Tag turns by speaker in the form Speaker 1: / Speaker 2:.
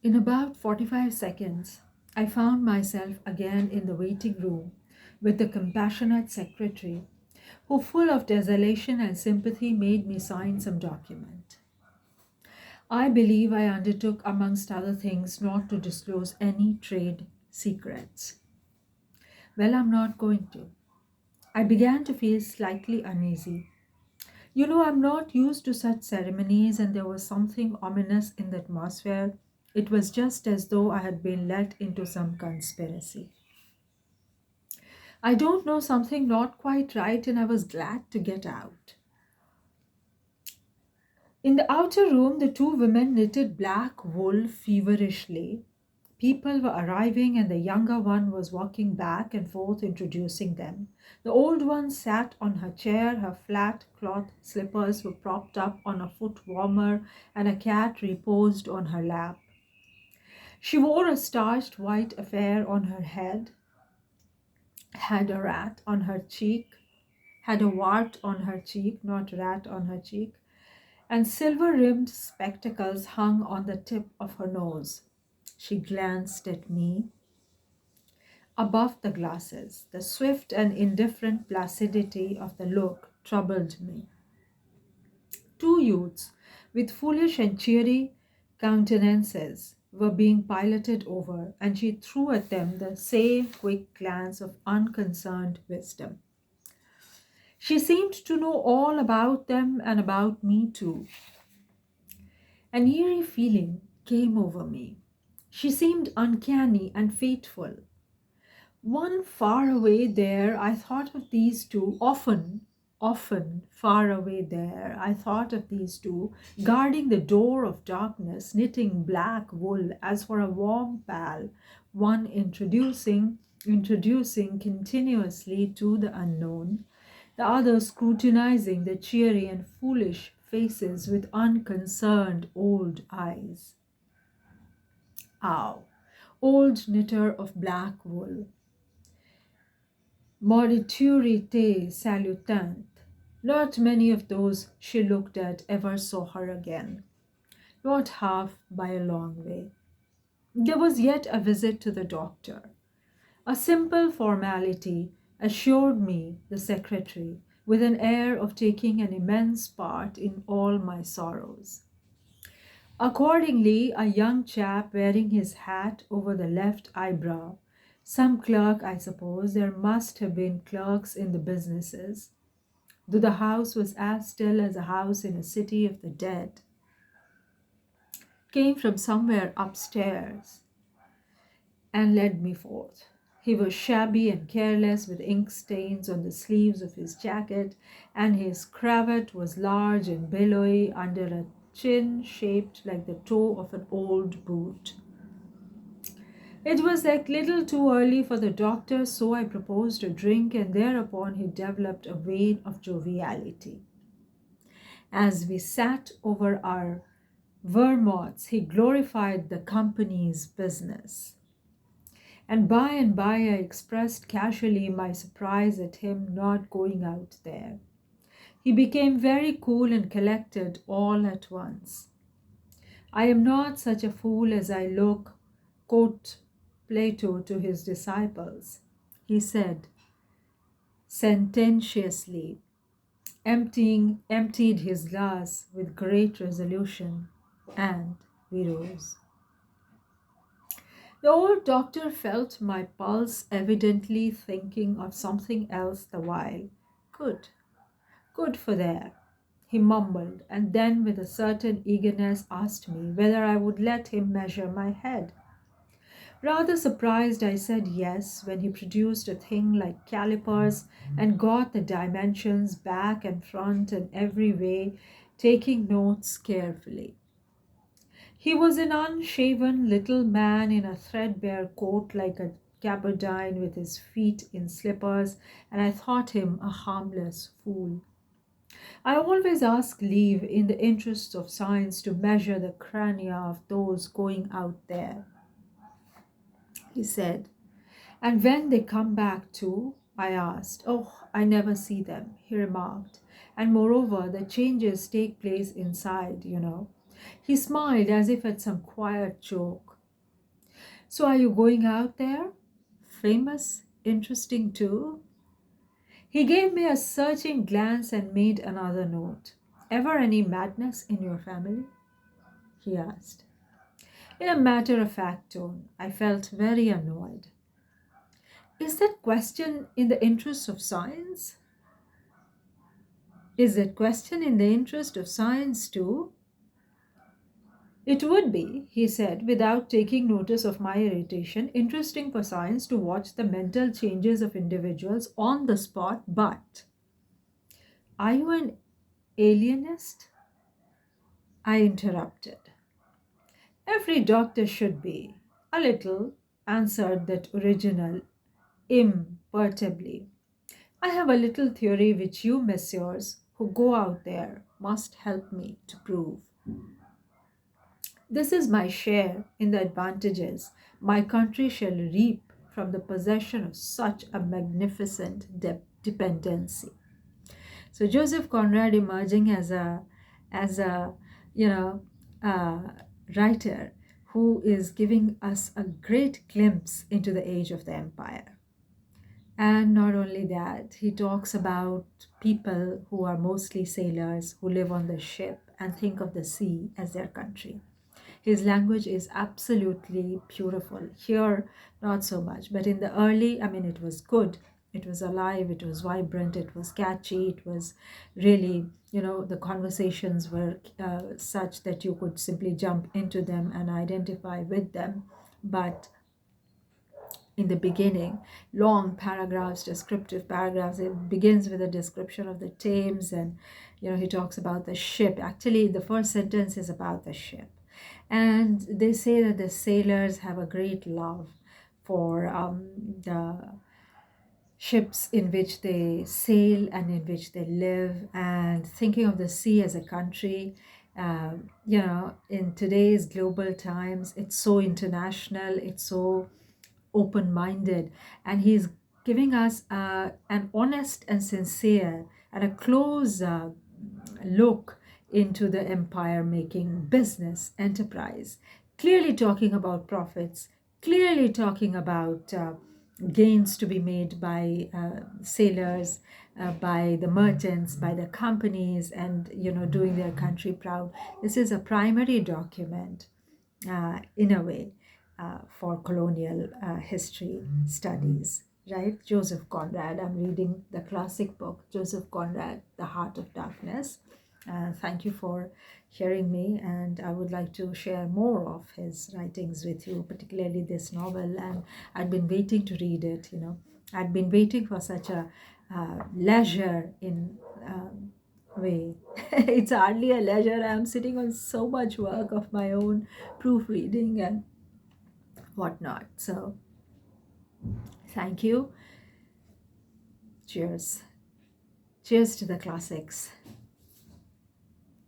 Speaker 1: In about 45 seconds, I found myself again in the waiting room with the compassionate secretary who, full of desolation and sympathy, made me sign some document. I believe I undertook, amongst other things, not to disclose any trade secrets. Well, I'm not going to. I began to feel slightly uneasy. I'm not used to such ceremonies, and there was something ominous in the atmosphere. It was just as though I had been let into some conspiracy. I don't know, something not quite right, and I was glad to get out. In the outer room, the two women knitted black wool feverishly. People were arriving, and the younger one was walking back and forth introducing them. The old one sat on her chair, her flat cloth slippers were propped up on a foot warmer, and a cat reposed on her lap. She wore a starched white affair on her head, had a rat on her cheek, had a wart on her cheek, not rat on her cheek, and silver rimmed spectacles hung on the tip of her nose. She glanced at me above the glasses. The swift and indifferent placidity of the look troubled me. Two youths with foolish and cheery countenances were being piloted over, and she threw at them the same quick glance of unconcerned wisdom. She seemed to know all about them and about me too. An eerie feeling came over me. She seemed uncanny and fateful. One far away there, I thought of these two, often far away there, I thought of these two, guarding the door of darkness, knitting black wool as for a warm pal, one introducing continuously to the unknown, the other scrutinizing the cheery and foolish faces with unconcerned old eyes. Ow! Old knitter of black wool, Moriturite salutant. Not many of those she looked at ever saw her again, not half by a long way. There was yet a visit to the doctor. A simple formality, assured me the secretary, with an air of taking an immense part in all my sorrows. Accordingly, a young chap wearing his hat over the left eyebrow, some clerk, I suppose, there must have been clerks in the businesses, though the house was as still as a house in a city of the dead, came from somewhere upstairs and led me forth. He was shabby and careless, with ink stains on the sleeves of his jacket, and his cravat was large and billowy under a chin shaped like the toe of an old boot. It was like little too early for the doctor, so I proposed a drink, and thereupon he developed a vein of joviality. As we sat over our vermouths, he glorified the company's business. And by I expressed casually my surprise at him not going out there. He became very cool and collected all at once. I am not such a fool as I look, quote Plato to his disciples, he said sententiously, emptied his glass with great resolution, and we rose. The old doctor felt my pulse, evidently thinking of something else the while. Good, good for there, he mumbled, and then with a certain eagerness asked me whether I would let him measure my head. Rather surprised, I said yes when he produced a thing like calipers and got the dimensions back and front and every way, taking notes carefully. He was an unshaven little man in a threadbare coat like a gabardine with his feet in slippers, and I thought him a harmless fool. I always ask leave in the interests of science to measure the crania of those going out there, he said. And when they come back too? I asked. Oh, I never see them, he remarked. And moreover, the changes take place inside. He smiled as if at some quiet joke. So, are you going out there? Famous, interesting too? He gave me a searching glance and made another note. Ever any madness in your family? He asked. In a matter of fact tone, I felt very annoyed. Is that question in the interest of science? Is that question in the interest of science too? It would be, he said, without taking notice of my irritation, interesting for science to watch the mental changes of individuals on the spot, but are you an alienist? I interrupted. Every doctor should be. A little, answered that original imperturbably. I have a little theory which you, messieurs, who go out there, must help me to prove. This is my share in the advantages my country shall reap from the possession of such a magnificent dependency. So Joseph Conrad emerging as a you know uh, writer who is giving us a great glimpse into the age of the empire. And not only that, he talks about people who are mostly sailors who live on the ship and think of the sea as their country. His language is absolutely beautiful. Here, not so much, but in the early, I mean, it was good. It was alive, it was vibrant, it was catchy, it was really, the conversations were such that you could simply jump into them and identify with them. But in the beginning, long paragraphs, descriptive paragraphs. It begins with a description of the Thames, and he talks about the ship. Actually, the first sentence is about the ship, and they say that the sailors have a great love for the ships in which they sail and in which they live, and thinking of the sea as a country. In today's global times, it's so international, it's so open minded, and he's giving us an honest and sincere and a close look into the empire making business enterprise, clearly talking about profits, clearly talking about gains to be made by sailors, by the merchants, by the companies, and doing their country proud. This is a primary document in a way, for colonial history studies, right? Joseph Conrad. I'm reading the classic book, Joseph Conrad, The Heart of Darkness. Thank you for hearing me, and I would like to share more of his writings with you, particularly this novel. And I'd been waiting to read it, I'd been waiting for such a leisure in way. It's hardly a leisure. I'm sitting on so much work of my own, proofreading and whatnot. So, thank you. Cheers. Cheers to the classics.